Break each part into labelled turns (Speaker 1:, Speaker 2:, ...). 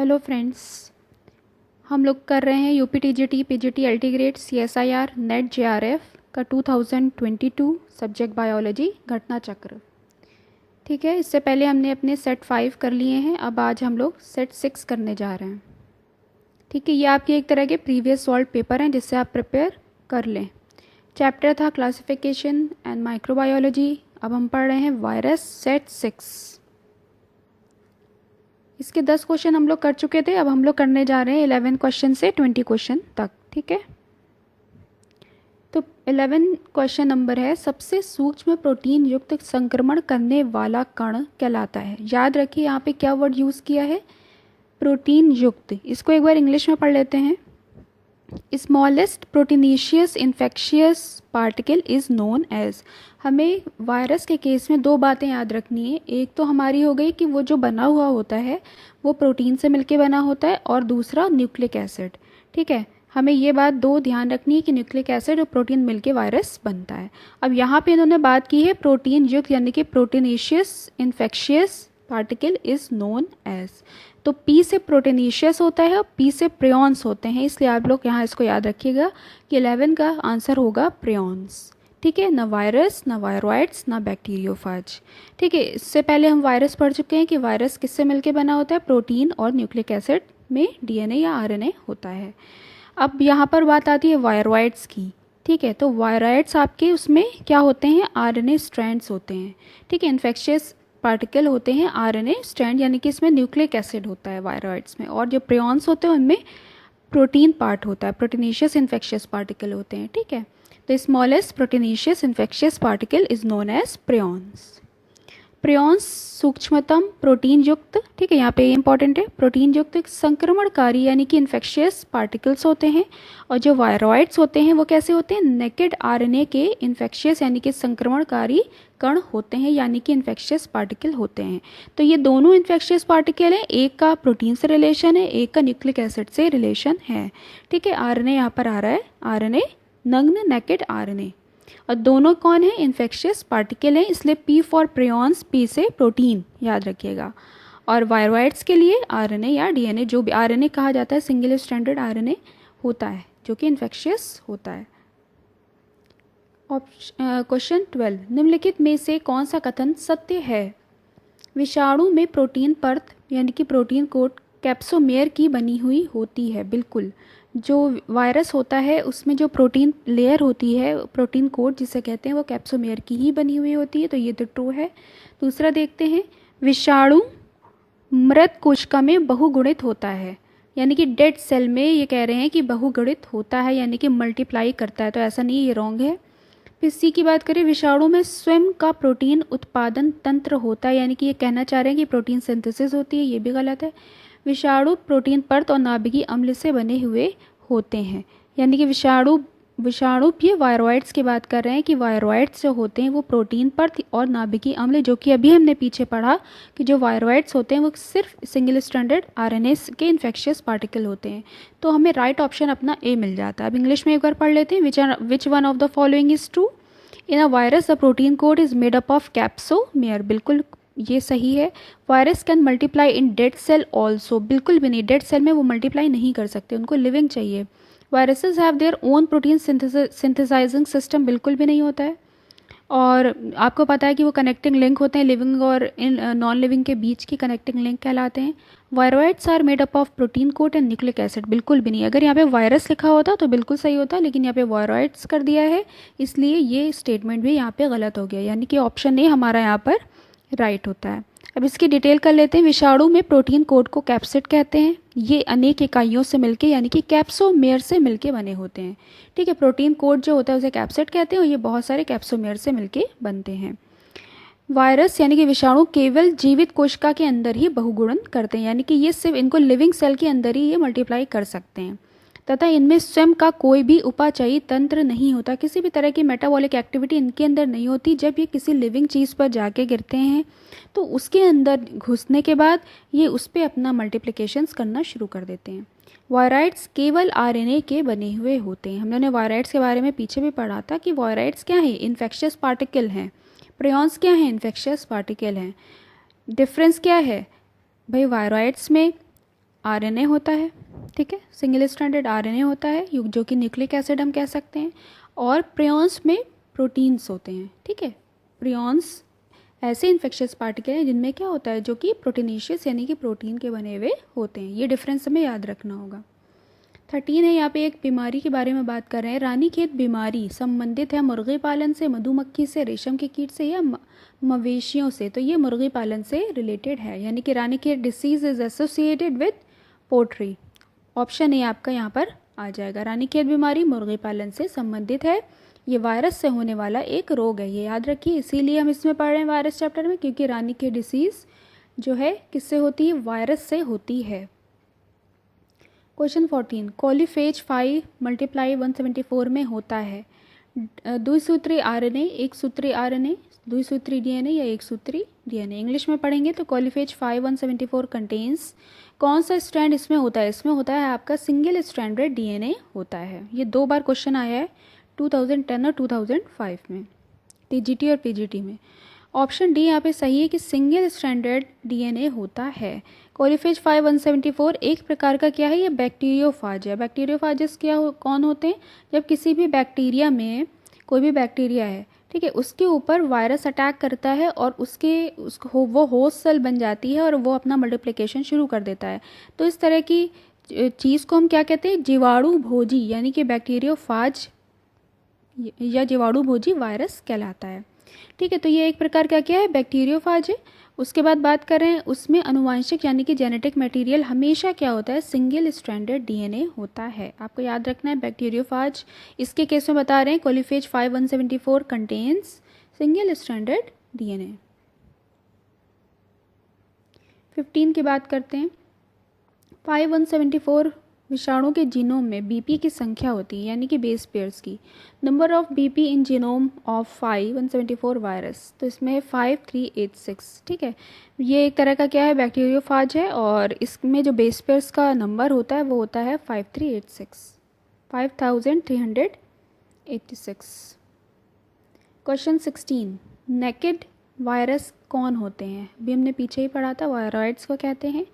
Speaker 1: Hello friends, हम लोग कर रहे हैं UP TGT PGT LT grade CSIR net JRF का 2022 सब्जेक्ट बायोलॉजी घटना चक्र। ठीक है, इससे पहले हमने अपने सेट 5 कर लिए हैं। अब आज हम लोग सेट 6 करने जा रहे हैं। ठीक है, ये आपके एक तरह के प्रीवियस सॉल्व पेपर हैं जिससे आप प्रिपेयर कर लें। चैप्टर था क्लासिफिकेशन एंड माइक्रोबायोलॉजी। अब हम पढ़ रहे हैं वायरस सेट 6। इसके 10 क्वेश्चन हम लोग कर चुके थे। अब हम लोग करने जा रहे हैं 11 क्वेश्चन से 20 क्वेश्चन तक। ठीक है, तो 11 क्वेश्चन नंबर है, सबसे सूक्ष्म प्रोटीन युक्त संक्रमण करने वाला कण कहलाता है। याद रखिए यहाँ पे क्या वर्ड यूज़ किया है, प्रोटीन युक्त। इसको एक बार इंग्लिश में पढ़ लेते हैं। Smallest proteinaceous infectious particle is known as. हमें वायरस के केस में दो बातें याद रखनी है। एक तो हमारी हो गई कि वो जो बना हुआ होता है वो प्रोटीन से मिलके बना होता है, और दूसरा न्यूक्लिक एसिड। ठीक है, हमें ये बात दो ध्यान रखनी है कि न्यूक्लिक एसिड और प्रोटीन मिलके वायरस बनता है। अब यहाँ पे इन्होंने बात की है प्रोटीन युक्त, यानी कि proteinaceous infectious particle is known as. तो पी से प्रोटीनेशियस होता है और पी से प्रियॉन्स होते हैं, इसलिए आप लोग यहाँ इसको याद रखिएगा कि 11 का आंसर होगा प्रियॉन्स। ठीक है, ना वायरस, ना वायरॉइड्स, ना बैक्टीरियोफाज। ठीक है, इससे पहले हम वायरस पढ़ चुके हैं कि वायरस किससे मिलके बना होता है, प्रोटीन और न्यूक्लिक एसिड में डीएनए या आरएनए होता है। अब यहाँ पर बात आती है वायरॉइड्स की। ठीक है, तो वायरॉइड्स आपके उसमें क्या होते हैं, आरएनए स्ट्रैंड्स होते हैं। ठीक है, इन्फेक्शियस पार्टिकल होते हैं आरएनए स्ट्रैंड, यानी कि इसमें न्यूक्लिक एसिड होता है वायरॉइड्स में, और जो प्रियॉन्स होते हैं उनमें प्रोटीन पार्ट होता है, प्रोटीनेशियस इन्फेक्शियस पार्टिकल होते हैं। ठीक है, तो smallest proteinaceous infectious particle is known as prions. Prions सूक्ष्मतम प्रोटीन युक्त, ठीक है यहाँ पे इंपॉर्टेंट है, प्रोटीन युक्त संक्रमणकारी यानी कि इन्फेक्शियस पार्टिकल्स होते हैं। और जो वायरॉइड्स होते हैं वो कैसे होते हैं, नेकेड आरएनए के इन्फेक्शियस यानी कि संक्रमणकारी कण होते हैं, यानी कि इन्फेक्शियस पार्टिकल होते हैं। तो ये दोनों इन्फेक्शियस पार्टिकल हैं, एक का प्रोटीन से रिलेशन है, एक का न्यूक्लिक एसिड से रिलेशन है। ठीक है, आरएनए यहाँ पर आ रहा है, आरएनए नग्न नेकेड आरएनए, और दोनों कौन है, इन्फेक्शियस पार्टिकल हैं, इसलिए पी फॉर प्रियॉन्स, पी से प्रोटीन याद रखिएगा। और वायरॉइड्स के लिए आरएनए या डीएनए, जो भी आरएनए कहा जाता है, सिंगल स्ट्रैंडेड आरएनए होता है जो कि इन्फेक्शियस होता है। क्वेश्चन 12, निम्नलिखित में से कौन सा कथन सत्य है। विषाणु में प्रोटीन परत यानी कि प्रोटीन कोट कैप्सोमेयर की बनी हुई होती है। बिल्कुल, जो वायरस होता है उसमें जो प्रोटीन लेयर होती है, प्रोटीन कोट जिसे कहते हैं, वो कैप्सोमेयर की ही बनी हुई होती है, तो ये तो ट्रू है। दूसरा देखते हैं, विषाणु मृत कोशिका में बहुगुणित होता है, यानी कि डेड सेल में ये कह रहे हैं कि बहुगुणित होता है, यानी कि मल्टीप्लाई करता है, तो ऐसा नहीं, ये रॉन्ग है। फिर सी की बात करें, विषाणु में स्वयं का प्रोटीन उत्पादन तंत्र होता है, यानी कि ये कहना चाह रहे हैं कि प्रोटीन सिंथेसिस होती है, ये भी गलत है। विषाणु प्रोटीन परत और नाभिकीय अम्ल से बने हुए होते हैं, यानी कि विषाणु ये वायरॉइड्स की बात कर रहे हैं कि वायरॉइड्स जो होते हैं वो प्रोटीन परत और नाभिकीय अम्ल, जो कि अभी हमने पीछे पढ़ा कि जो वायरॉइड्स होते हैं वो सिर्फ सिंगल स्ट्रैंडेड आरएनए के इन्फेक्शियस पार्टिकल होते हैं। तो हमें राइट ऑप्शन अपना ए मिल जाता है। अब इंग्लिश में एक बार पढ़ लेते हैं, which one of the following is true. In a virus the protein code is made up of capsomere, बिल्कुल ये सही है। Virus can multiply in dead cell also, बिल्कुल भी नहीं, डेड सेल में वो मल्टीप्लाई नहीं कर सकते, उनको लिविंग चाहिए। Viruses have their own protein synthesising system, बिल्कुल भी नहीं होता है। और आपको पता है कि वो कनेक्टिंग लिंक होते हैं, लिविंग और इन नॉन लिविंग के बीच की कनेक्टिंग लिंक कहलाते हैं। Viroids are made up of protein coat and nucleic acid, बिल्कुल भी नहीं। अगर यहाँ पे वायरस लिखा होता तो बिल्कुल सही होता, लेकिन यहाँ पे वायरॉइड्स कर दिया है, इसलिए ये स्टेटमेंट भी यहाँ पे गलत हो गया, यानी कि ऑप्शन ए हमारा यहाँ पर राइट होता है। अब इसकी डिटेल कर लेते हैं। विषाणु में प्रोटीन कोड को कैप्सिड कहते हैं, ये अनेक इकाइयों से मिलके यानी कि कैप्सोमेयर से मिलके बने होते हैं। ठीक है, प्रोटीन कोड जो होता है उसे कैप्सिड कहते हैं, और ये बहुत सारे कैप्सोमेयर से मिलके बनते हैं। वायरस यानी कि विषाणु केवल जीवित कोशिका के अंदर ही बहुगुणन करते हैं, यानी कि ये सिर्फ इनको लिविंग सेल के अंदर ही ये मल्टीप्लाई कर सकते हैं, तथा इनमें स्वयं का कोई भी उपाचयी तंत्र नहीं होता, किसी भी तरह की मेटाबॉलिक एक्टिविटी इनके अंदर नहीं होती। जब ये किसी लिविंग चीज़ पर जाके गिरते हैं तो उसके अंदर घुसने के बाद ये उस पर अपना मल्टीप्लिकेशंस करना शुरू कर देते हैं। वायरॉइड्स केवल आरएनए के बने हुए होते हैं। हम लोगों ने वायरॉइड्स के बारे में पीछे भी पढ़ा था कि वायरॉइड्स क्या है, इन्फेक्शियस पार्टिकल हैं। प्रियॉन्स क्या है, इन्फेक्शियस पार्टिकल हैं। डिफरेंस क्या है भाई, वायरॉइड्स में आरएनए होता है, ठीक है, सिंगल स्ट्रैंडेड आरएनए होता है जो कि न्यूक्लिक एसिड हम कह सकते हैं, और प्रियॉन्स में प्रोटीन्स होते हैं, ठीक है। प्रियॉन्स ऐसे इन्फेक्शियस पार्टिकल हैं जिनमें क्या होता है, जो कि प्रोटीनेशियस यानी कि प्रोटीन के बने हुए होते हैं। ये डिफरेंस हमें याद रखना होगा। 13 है, यहाँ पे एक बीमारी के बारे में बात कर रहे हैं। रानीखेत बीमारी संबंधित है मुर्गी पालन से, मधुमक्खी से, रेशम के कीट से या मवेशियों से। तो ये मुर्गी पालन से रिलेटेड है, यानी कि Ranikhet disease is associated with poultry. Option A आपका यहाँ पर आ जाएगा। रानीखेत बीमारी मुर्गी पालन से संबंधित है, ये वायरस से होने वाला एक रोग है, ये याद रखिए। इसीलिए हम इसमें पढ़ रहे हैं वायरस चैप्टर में, क्योंकि रानीखेत डिसीज़ जो है किससे होती है, वायरस से होती है। क्वेश्चन 14, कोलिफेज 5 × 174 में होता है द्विसूत्री आरएनए, एक सूत्री आरएनए, द्विसूत्री डीएनए या एक सूत्री डीएनए। इंग्लिश में पढ़ेंगे तो कोलिफेज 5 174 कंटेन्स, कौन सा स्ट्रैंड इसमें होता है, इसमें होता है आपका सिंगल स्ट्रैंडेड डीएनए होता है। ये 2 बार क्वेश्चन आया है 2010 और 2005 में, टीजीटी और पीजीटी में। ऑप्शन डी यहाँ पे सही है कि सिंगल स्ट्रैंडेड डीएनए होता है। कोलिफेज 5 174 एक प्रकार का क्या है, ये बैक्टीरियोफाज है। बैक्टीरियोफाजिस कौन होते हैं, जब किसी भी बैक्टीरिया में, कोई भी बैक्टीरिया है, ठीक है, उसके ऊपर वायरस अटैक करता है और वो होस्ट सेल बन जाती है और वो अपना मल्टीप्लिकेशन शुरू कर देता है। तो इस तरह की चीज़ को हम क्या कहते हैं, जीवाणु भोजी यानी कि बैक्टीरियोफाज या जीवाणु भोजी वायरस कहलाता है, ठीक है। तो ये एक प्रकार का क्या है, बैक्टीरियोफाज है। उसके बाद बात करें, उसमें अनुवांशिक यानी कि जेनेटिक मटेरियल हमेशा क्या होता है, सिंगल स्ट्रैंडेड डीएनए होता है। आपको याद रखना है बैक्टीरियोफाज, इसके केस में बता रहे हैं कोलिफेज 5 174 कंटेन्स सिंगल स्ट्रैंडेड डीएनए। 15 की बात करते हैं। 5 174 विषाणु के जीनोम में बीपी की संख्या होती है, यानी कि बेस पेयर्स की। Number of BP in genome of 5 174 virus, तो इसमें 5386, ठीक है। ये एक तरह का क्या है, बैक्टीरियोफाज है, और इसमें जो बेस पेयर्स का नंबर होता है वो होता है 5386। क्वेश्चन 16, नेकेड वायरस कौन होते हैं, अभी हमने पीछे ही पढ़ा था, वायरॉइड्स को कहते हैं।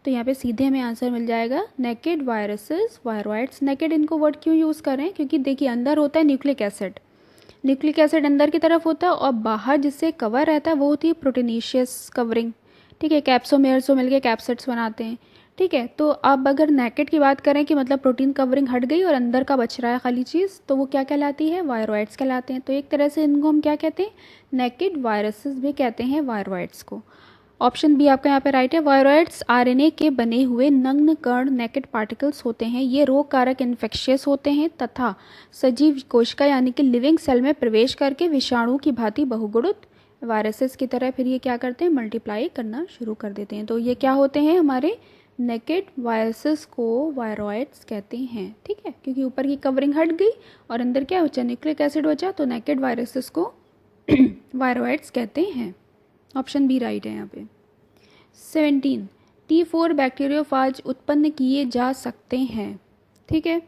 Speaker 1: तो यहाँ पे सीधे हमें आंसर मिल जाएगा, नेकेड वायरसेस वायरॉइड्स। नेकेड इनको वर्ड क्यों यूज़ करें, क्योंकि देखिए अंदर होता है न्यूक्लिक एसिड, न्यूक्लिक एसिड अंदर की तरफ होता है, और बाहर जिससे कवर रहता है वो होती है प्रोटीनेशियस कवरिंग, ठीक है। कैप्सोमेयर्स जो मिलकर कैप्सिड्स बनाते हैं, ठीक है। तो अब अगर नेकेड की बात करें कि मतलब प्रोटीन कवरिंग हट गई और अंदर का बच रहा है खाली चीज़, तो वो क्या कहलाती है, वायरॉइड्स कहलाते हैं। तो एक तरह से इनको हम क्या कहते हैं, नेकेड वायरसेस भी कहते हैं वायरॉइड्स को। ऑप्शन बी आपका यहाँ पे राइट है। वायरॉइड्स आरएनए के बने हुए नग्न कण नेकेड पार्टिकल्स होते हैं। ये रोग कारक इन्फेक्शियस होते हैं तथा सजीव कोशिका यानी कि लिविंग सेल में प्रवेश करके विषाणु की भांति बहुगुणित वायरसेस की तरह फिर ये क्या करते हैं, मल्टीप्लाई करना शुरू कर देते हैं। तो ये क्या होते हैं, हमारे नेकेड वायरसेस को वायरॉइड्स कहते हैं, ठीक है, क्योंकि ऊपर की कवरिंग हट गई और अंदर क्या बचा, न्यूक्लिक एसिड बचा, तो नेकेड वायरसेस को वायरॉइड्स कहते हैं। ऑप्शन बी राइट है यहाँ पे। 17, T4 बैक्टीरियोफाज उत्पन्न किए जा सकते हैं, ठीक है,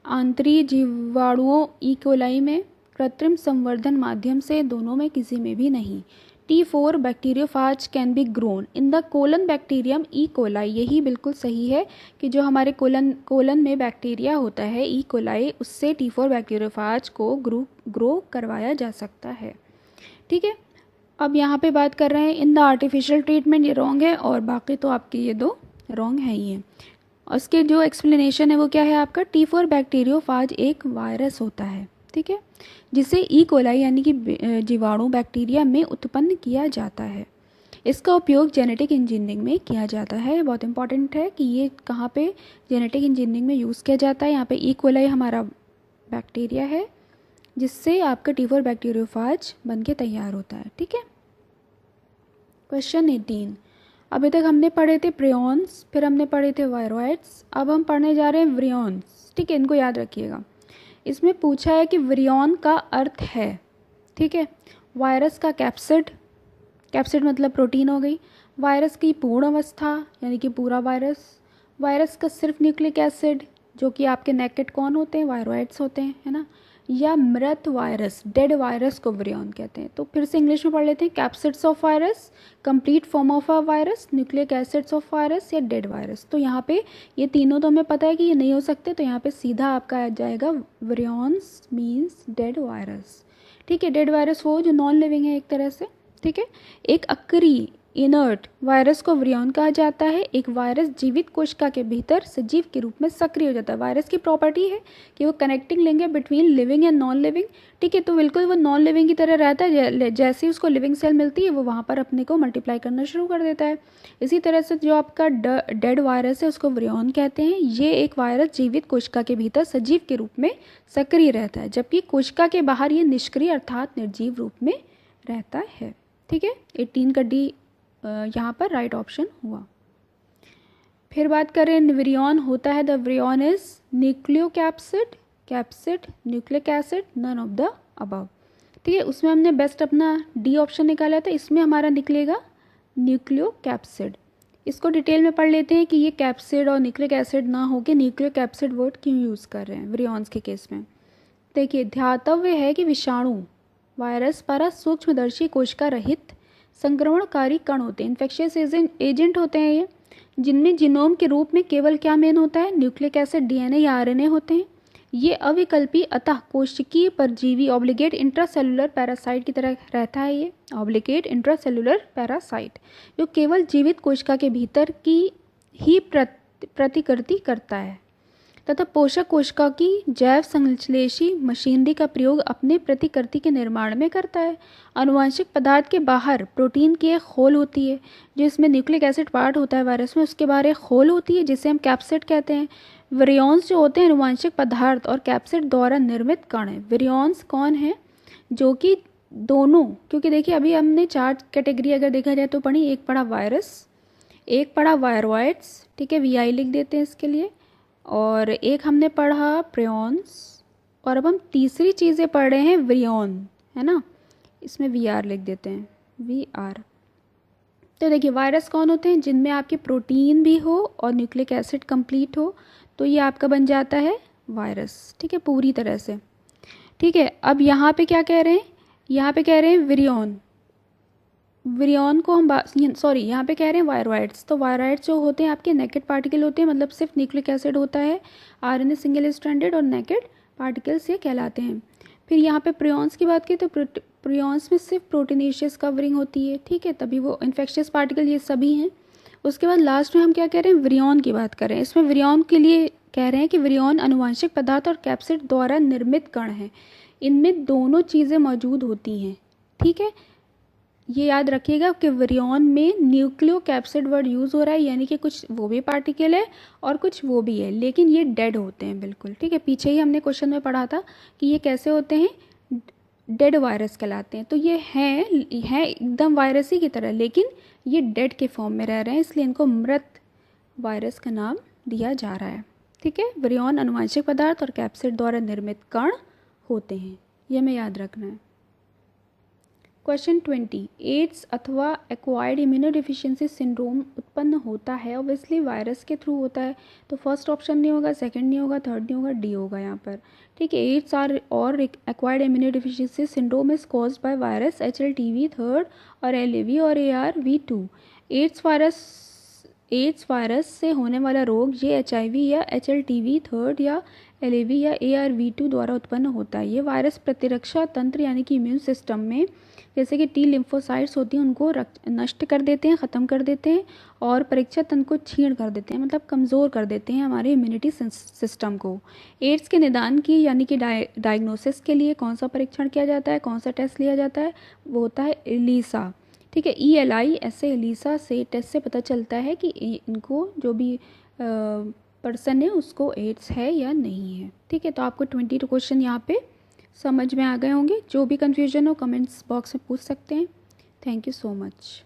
Speaker 1: आंतरिक जीवाणुओं ई कोलाई में, कृत्रिम संवर्धन माध्यम से, दोनों में किसी में भी नहीं। T4 bacteriophage can be grown in the colon bacterium E coli. यही बिल्कुल सही है कि जो हमारे कोलन में बैक्टीरिया होता है ई कोलाई, उससे T4 बैक्टीरियोफाज को ग्रो करवाया जा सकता है, ठीक है। अब यहाँ पे बात कर रहे हैं इन द आर्टिफिशियल ट्रीटमेंट, ये रॉन्ग है, और बाकी तो आपके ये 2 रॉन्ग है ही है। उसके जो एक्सप्लेनेशन है वो क्या है आपका, T4 बैक्टीरियोफाज एक वायरस होता है, ठीक है, जिसे ई कोलाई यानी कि जीवाणु बैक्टीरिया में उत्पन्न किया जाता है। इसका उपयोग जेनेटिक इंजीनियरिंग में किया जाता है। बहुत इंपॉर्टेंट है कि ये कहाँ पे जेनेटिक इंजीनियरिंग में यूज़ किया जाता है। यहाँ पे ई कोलाई हमारा बैक्टीरिया है जिससे आपका T4 बैक्टीरियोफाज बनके तैयार होता है, ठीक है। क्वेश्चन 18, अभी तक हमने पढ़े थे प्रियॉन्स, फिर हमने पढ़े थे वायरॉइड्स, अब हम पढ़ने जा रहे हैं विरियॉन्स, ठीक है, इनको याद रखिएगा। इसमें पूछा है कि विरियॉन का अर्थ है, ठीक है, वायरस का कैप्सिड, कैप्सिड मतलब प्रोटीन हो गई, वायरस की पूर्ण अवस्था यानी कि पूरा वायरस, वायरस का सिर्फ न्यूक्लिक एसिड जो कि आपके नेकेड कौन होते हैं, वायरॉइड्स होते हैं, है ना, या मृत वायरस, डेड वायरस को विरियन कहते हैं। तो फिर से इंग्लिश में पढ़ लेते हैं, capsids of virus, complete form of a virus, nucleic acids of virus या डेड वायरस। तो यहाँ पे ये तीनों तो हमें पता है कि ये नहीं हो सकते, तो यहाँ पे सीधा आपका आ जाएगा विरियंस मीन्स डेड वायरस। ठीक है, डेड वायरस वो जो नॉन लिविंग है एक तरह से। ठीक है, एक अक्री इनर्ट वायरस को विरियन कहा जाता है। एक वायरस जीवित कोशिका के भीतर सजीव के रूप में सक्रिय हो जाता है। वायरस की प्रॉपर्टी है कि वो कनेक्टिंग लिंक है between living and non living. ठीक है, तो बिल्कुल वो नॉन लिविंग की तरह रहता है, जैसे ही उसको लिविंग सेल मिलती है वो वहाँ पर अपने को मल्टीप्लाई करना शुरू कर देता है। इसी तरह से जो आपका डेड वायरस है उसको विरियन कहते हैं। ये एक वायरस जीवित कोशिका के भीतर सजीव के रूप में सक्रिय रहता है, जबकि कोशिका के बाहर ये निष्क्रिय अर्थात निर्जीव रूप में रहता है। ठीक है, 18 का डी यहाँ पर राइट ऑप्शन हुआ। फिर बात करें विरियन होता है, the virion is nucleocapsid, capsid, nucleic acid, none of the above. ठीक है, उसमें हमने बेस्ट अपना डी ऑप्शन निकाला था, इसमें हमारा निकलेगा न्यूक्लियोकैप्सिड। इसको डिटेल में पढ़ लेते हैं कि ये कैप्सिड और न्यूक्लिक एसिड ना होकर न्यूक्लियोकैप्सिड वर्ड क्यों यूज़ कर रहे हैं विरियंस के केस में। देखिए, ध्यातव्य है कि विषाणु वायरस पर सूक्ष्मदर्शी कोशिका रहित संक्रमणकारी कण होते हैं, इन्फेक्शियस एजेंट होते हैं ये, जिनमें जीनोम के रूप में केवल क्या मेन होता है, न्यूक्लिक एसिड, डीएनए या आरएनए होते हैं। ये अविकल्पी अतः कोशिकीय परजीवी ऑब्लिगेट इंट्रासेलुलर पैरासाइट की तरह रहता है। ये ऑब्लिगेट इंट्रासेलुलर पैरासाइट जो केवल जीवित कोशिका के भीतर की ही प्रतिकृति करता है तथा पोषक कोशिका की जैव संश्लेषी मशीनरी का प्रयोग अपने प्रतिकृति के निर्माण में करता है। आनुवंशिक पदार्थ के बाहर प्रोटीन की एक खोल होती है, जिसमें न्यूक्लिक एसिड पार्ट होता है वायरस में, उसके बाहर एक खोल होती है जिसे हम कैप्सिड कहते हैं। विरियंस जो होते हैं आनुवंशिक पदार्थ और कैप्सिड द्वारा निर्मित कण हैं। विरियंस कौन है, जो कि दोनों, क्योंकि देखिए अभी हमने 4 कैटेगरी अगर देखा जाए तो पढ़ी, एक पढ़ा वायरस, एक पढ़ा वायरॉइड्स, ठीक है, वीआई लिख देते हैं इसके लिए, और एक हमने पढ़ा प्रियॉन्स, और अब हम तीसरी चीज़ें पढ़ रहे हैं विरियन, है ना, इसमें वी आर लिख देते हैं, वी आर। तो देखिए वायरस कौन होते हैं, जिनमें आपके प्रोटीन भी हो और न्यूक्लिक एसिड कंप्लीट हो, तो ये आपका बन जाता है वायरस। ठीक है, पूरी तरह से। ठीक है, अब यहाँ पे क्या कह रहे हैं, यहाँ पे कह रहे हैं विरियन, विरियन को हम यहाँ पे कह रहे हैं वायरॉइड्स। तो वायरॉइड्स जो होते हैं आपके नेकेड पार्टिकल होते हैं, मतलब सिर्फ न्यूक्लिक एसिड होता है, आरएनए सिंगल स्ट्रैंडेड और नेकेड पार्टिकल्स ये कहलाते हैं। फिर यहाँ पे प्रियॉन्स की बात की तो प्रियॉन्स में सिर्फ प्रोटीनेशियस कवरिंग होती है। ठीक है, तभी वो इन्फेक्शियस पार्टिकल ये सभी हैं। उसके बाद लास्ट में हम क्या कह रहे हैं, विरियन की बात कर रहे हैं। इसमें विरियन के लिए कह रहे हैं कि विरियन आनुवंशिक पदार्थ और कैप्सिड द्वारा निर्मित कण हैं, इनमें दोनों चीज़ें मौजूद होती हैं। ठीक है, ये याद रखिएगा कि विरियन में न्यूक्लियोकैप्सिड वर्ड यूज़ हो रहा है, यानी कि कुछ वो भी पार्टिकल है और कुछ वो भी है, लेकिन ये डेड होते हैं बिल्कुल। ठीक है, पीछे ही हमने क्वेश्चन में पढ़ा था कि ये कैसे होते हैं, डेड वायरस कहलाते हैं। तो ये हैं एकदम वायरस ही की तरह, लेकिन ये डेड के फॉर्म में रह रहे हैं, इसलिए इनको मृत वायरस का नाम दिया जा रहा है। ठीक है, विरियन आनुवंशिक पदार्थ और कैप्सिड द्वारा निर्मित कण होते हैं, ये हमें याद रखना है। क्वेश्चन 20, एड्स अथवा एक्वायर्ड इम्यूनोडिफिशियंसी सिंड्रोम उत्पन्न होता है, ऑब्वियसली वायरस के थ्रू होता है, तो फर्स्ट ऑप्शन नहीं होगा, सेकंड नहीं होगा, थर्ड नहीं होगा, डी होगा यहाँ पर। ठीक है, एड्स आर और acquired immunodeficiency syndrome is caused by virus HLTV third और LAV और ARV2। एड्स वायरस से होने वाला रोग ये HIV या HLTV थर्ड या LAV या ARV2 द्वारा उत्पन्न होता है। ये वायरस प्रतिरक्षा तंत्र यानी कि इम्यून सिस्टम में जैसे कि टी लिम्फोसाइट्स होती हैं उनको नष्ट कर देते हैं, ख़त्म कर देते हैं, और परीक्षा तंत्र को छीण कर देते हैं, मतलब कमज़ोर कर देते हैं हमारे इम्यूनिटी सिस्टम को। एड्स के निदान की यानी कि डायग्नोसिस के लिए कौन सा परीक्षण किया जाता है, कौन सा टेस्ट लिया जाता है, वो होता है ELISA। ठीक है, ELI ऐसे ELISA से टेस्ट से पता चलता है कि इनको जो भी पर्सन है उसको एड्स है या नहीं है। ठीक है, तो आपको 22 क्वेश्चन यहाँ पे समझ में आ गए होंगे। जो भी कन्फ्यूजन हो कमेंट्स बॉक्स में पूछ सकते हैं। Thank you so much.